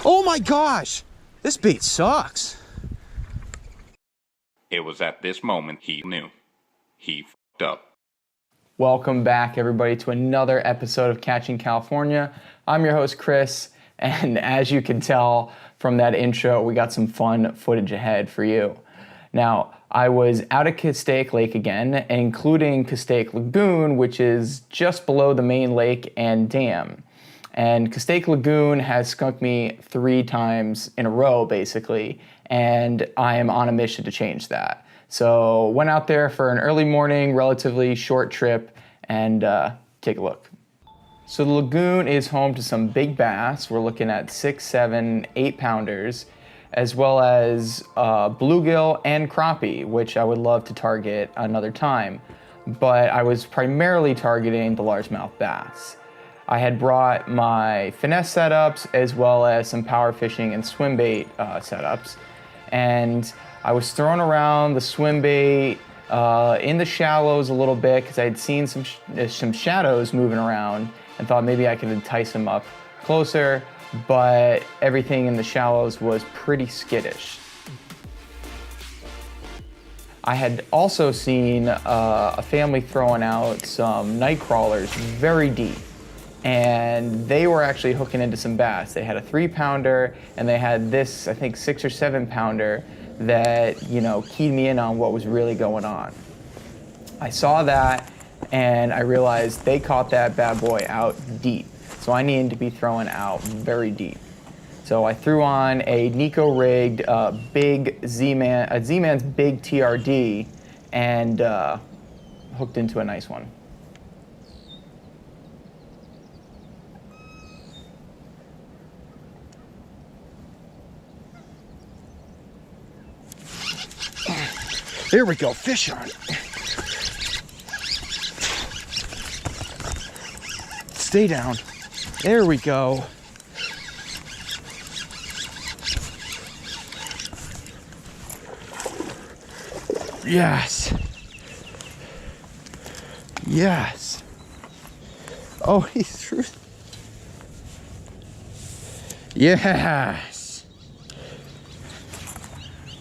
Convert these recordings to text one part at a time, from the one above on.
Oh my gosh! This bait sucks. It was at this moment he knew. He fucked up. Welcome back, everybody, to another episode of Catching California. I'm your host, Chris, and as you can tell from that intro, we got some fun footage ahead for you. Now, I was out at Castaic Lake again, including Castaic Lagoon, which is just below the main lake and dam. And Castaic Lagoon has skunked me 3 times in a row, basically, and I am on a mission to change that. So went out there for an early morning, relatively short trip, and take a look. So the lagoon is home to some big bass. We're looking at 6, 7, 8 pounders, as well as bluegill and crappie, which I would love to target another time. But I was primarily targeting the largemouth bass. I had brought my Finesse setups as well as some power fishing and swim bait setups. And I was throwing around the swim bait in the shallows a little bit because I had seen some shadows moving around and thought maybe I could entice them up closer, but everything in the shallows was pretty skittish. I had also seen a family throwing out some night crawlers very deep, and they were actually hooking into some bass. They had a 3-pounder and they had this, I think, 6 or 7-pounder that, you know, keyed me in on what was really going on. I saw that and I realized they caught that bad boy out deep. So I needed to be throwing out very deep. So I threw on a Nico rigged big Z-Man's big TRD and hooked into a nice one. There we go, fish on. Stay down. There we go. Yes. Yes. Oh, he threw. Yes.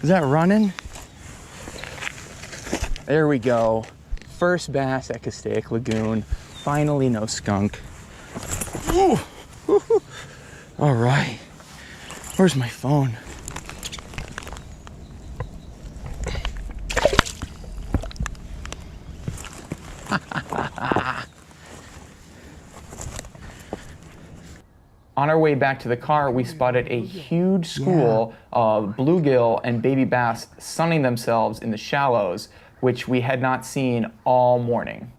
Is that running? There we go. First bass at Castaic Lagoon. Finally no skunk. Ooh. All right. Where's my phone? On our way back to the car, we spotted a huge school of bluegill and baby bass sunning themselves in the shallows, which we had not seen all morning.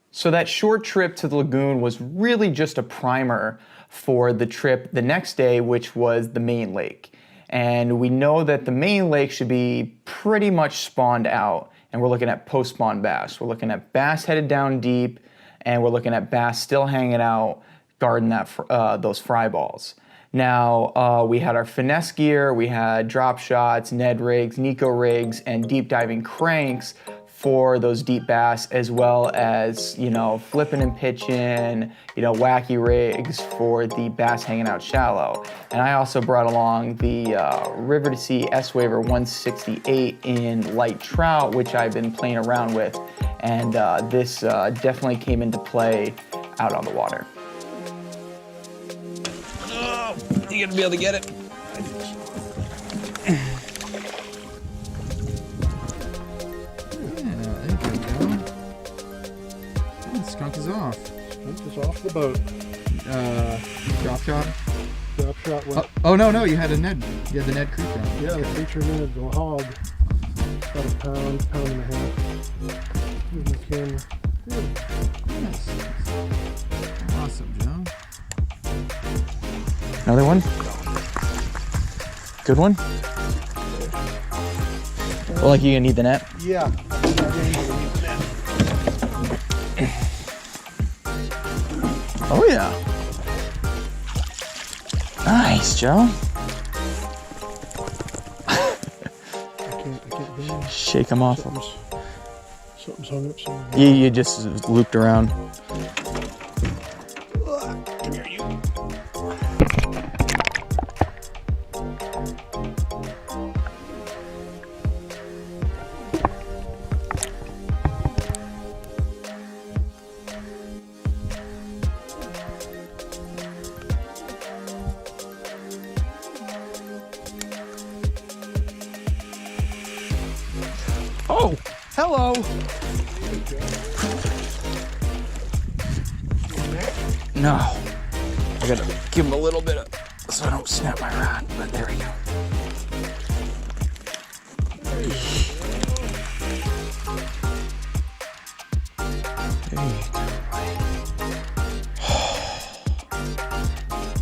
So that short trip to the lagoon was really just a primer for the trip the next day, which was the main lake. And we know that the main lake should be pretty much spawned out, and we're looking at post-spawn bass. We're looking at bass headed down deep, and we're looking at bass still hanging out, guarding those fry balls. Now, we had our Finesse gear, we had drop shots, Ned rigs, Nico rigs, and deep diving cranks for those deep bass, as well as, you know, flipping and pitching, you know, wacky rigs for the bass hanging out shallow. And I also brought along the River to Sea S-Waver 168 in light trout, which I've been playing around with. And this definitely came into play out on the water. You gotta be able to get it. Yeah, there you go. Oh, the skunk is off. Skunk is off the boat. Drop shot? Drop shot went. Oh, no, you had a Ned. You had the Ned creek on. Yeah, the feature Ned, the hog. About a pound and a half. Here's my camera. Yeah. Nice. Awesome, Joe. Another one? Good one? Well, like you gonna need the net? Yeah. Oh yeah. Nice, Joe. I can't bend. Shake them off. Something's hung up somewhere. You just looped around. Come here, you. Hello. No. I gotta give him a little bit of, so I don't snap my rod, but there we go. There you go.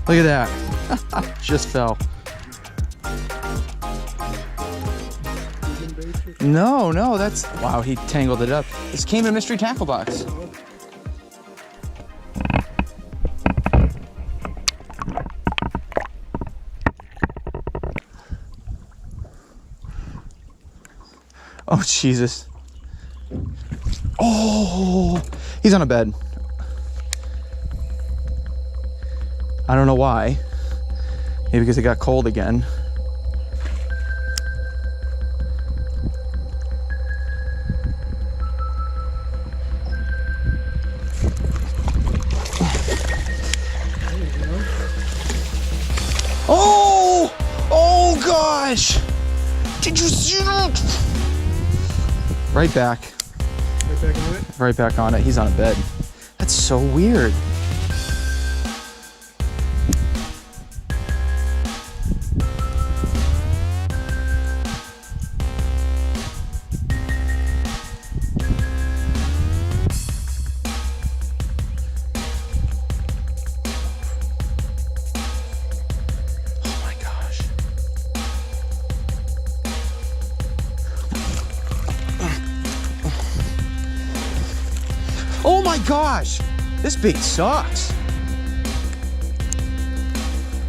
Look at that. Just fell. No, that's, wow, he tangled it up. This came in a mystery tackle box. Oh, Jesus. Oh, he's on a bed. I don't know why. Maybe because it got cold again. Oh! Oh gosh! Did you see that? Right back. Right back on it? Right back on it. He's on a bed. That's so weird. Oh my gosh, this bait sucks.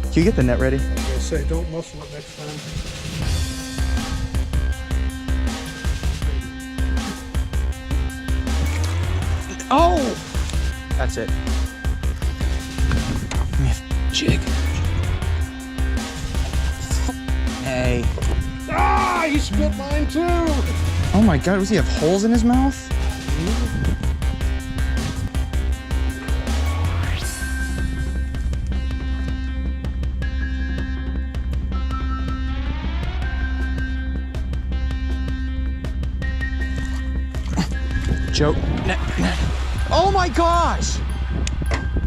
Can you get the net ready? I was gonna say, don't muscle it next time. Oh, that's it. Give me a jig. Hey. Ah, he split mine too. Oh my God, does he have holes in his mouth? Joke. Oh my gosh!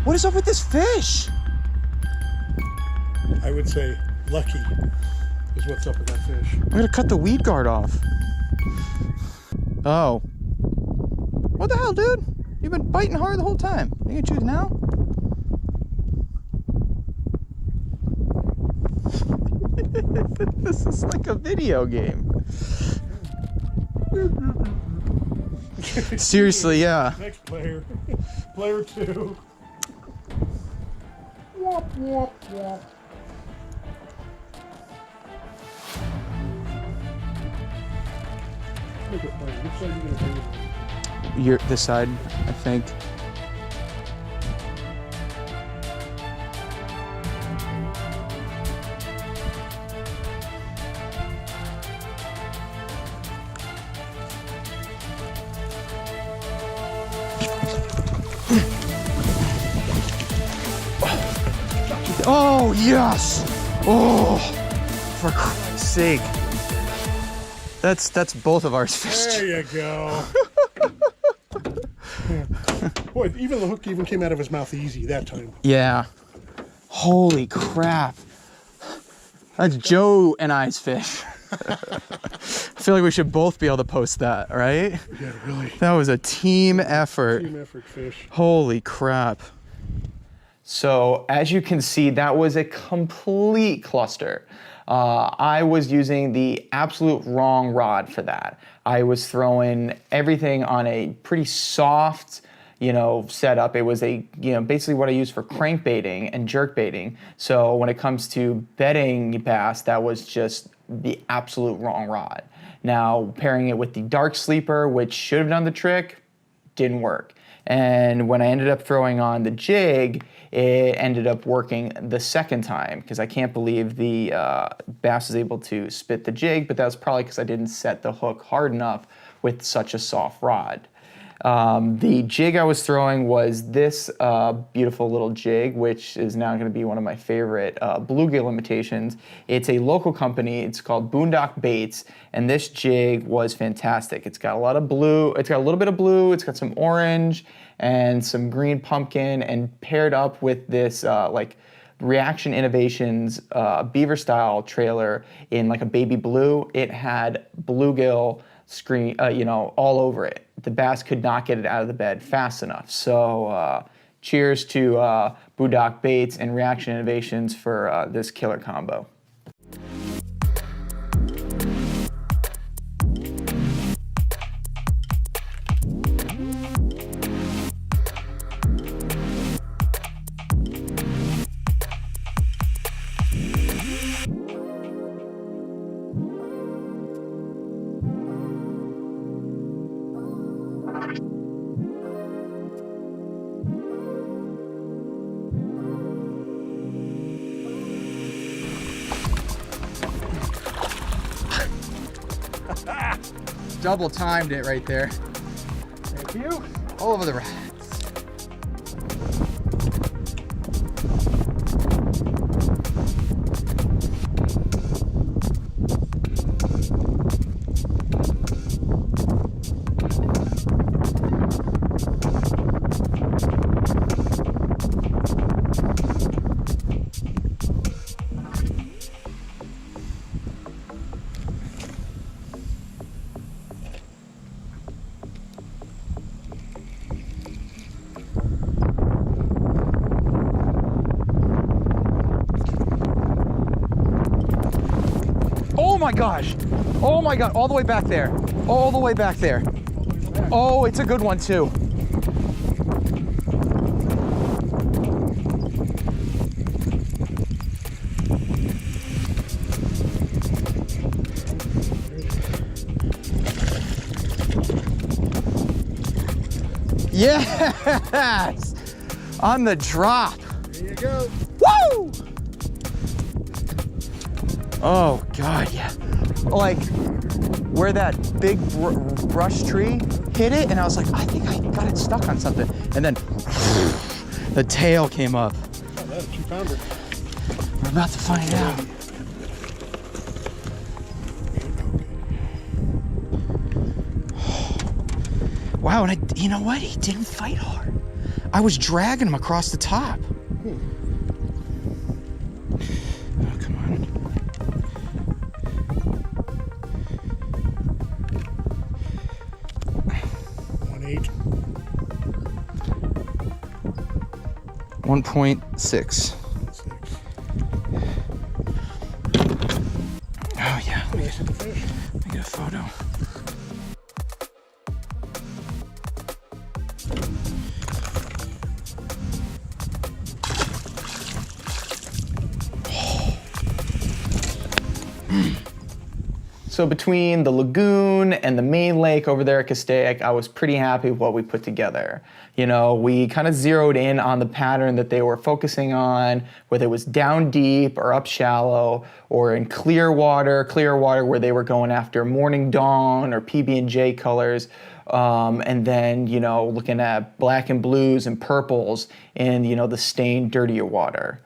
What is up with this fish? I would say lucky is what's up with that fish. I'm gonna cut the weed guard off. Oh. What the hell, dude? You've been biting hard the whole time. You gonna choose now? This is like a video game. Seriously, yeah. Next player. Player 2. Womp, womp, womp. Look at player. Which side are you going to do? You're this side, I think. Oh, yes! Oh, for Christ's sake. That's both of ours fish. There you go. Boy, even the hook even came out of his mouth easy that time. Yeah. Holy crap. That's Joe and I's fish. I feel like we should both be able to post that, right? Yeah, really. That was a team effort. Team effort fish. Holy crap. So as you can see, that was a complete cluster. I was using the absolute wrong rod for that. I was throwing everything on a pretty soft, setup. It was basically what I use for crankbaiting and jerkbaiting. So when it comes to bedding bass, that was just the absolute wrong rod. Now pairing it with the dark sleeper, which should have done the trick, didn't work. And when I ended up throwing on the jig, it ended up working the second time because I can't believe the bass was able to spit the jig, but that was probably because I didn't set the hook hard enough with such a soft rod. The jig I was throwing was this beautiful little jig, which is now going to be one of my favorite bluegill imitations. It's a local company. It's called Boondock Baits, and this jig was fantastic. It's got a lot of blue. It's got a little bit of blue. It's got some orange and some green pumpkin, and paired up with this like Reaction Innovations beaver style trailer in like a baby blue. It had bluegill screen, all over it. The bass could not get it out of the bed fast enough. So cheers to Boondock Baits and Reaction Innovations for this killer combo. Double timed it right there. Thank you. All over the rats. Oh my gosh. Oh my God, all the way back there. All the way back there. Oh, it's a good one too. Yes! On the drop. There you go. Woo! Oh God, yeah. Like where that big brush tree hit it, and I was like, I think I got it stuck on something. And then the tail came up. Oh, that's a 2-pounder. We're about to find out. Wow, and you know what? He didn't fight hard. I was dragging him across the top. Oh, come on. $1.8. 1.6. Oh yeah, let me get a photo. So between the lagoon and the main lake over there at Castaic, I was pretty happy with what we put together. You know, we kind of zeroed in on the pattern that they were focusing on, whether it was down deep or up shallow, or in clear water where they were going after morning dawn or PB&J colors. And then, you know, looking at black and blues and purples in, you know, the stained, dirtier water.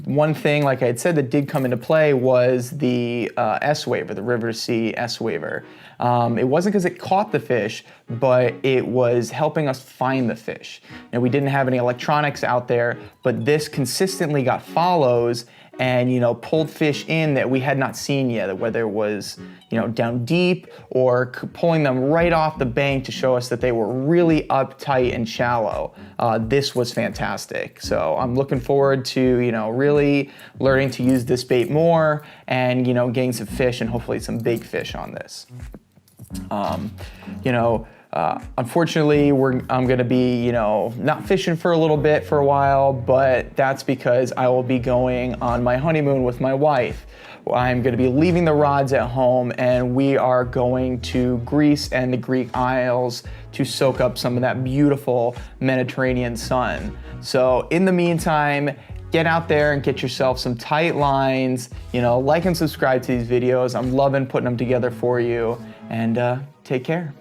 One thing, like I had said, that did come into play was the S waiver, the river to sea S waiver. It wasn't because it caught the fish, but it was helping us find the fish. Now, we didn't have any electronics out there, but this consistently got follows and, you know, pulled fish in that we had not seen yet, whether it was, you know, down deep or pulling them right off the bank to show us that they were really uptight and shallow. This was fantastic. So I'm looking forward to, you know, really learning to use this bait more and, you know, getting some fish and hopefully some big fish on this. Unfortunately, I'm gonna be, you know, not fishing for a little bit for a while, but that's because I will be going on my honeymoon with my wife. I'm gonna be leaving the rods at home and we are going to Greece and the Greek Isles to soak up some of that beautiful Mediterranean sun. So in the meantime, get out there and get yourself some tight lines, you know, like and subscribe to these videos. I'm loving putting them together for you, and take care.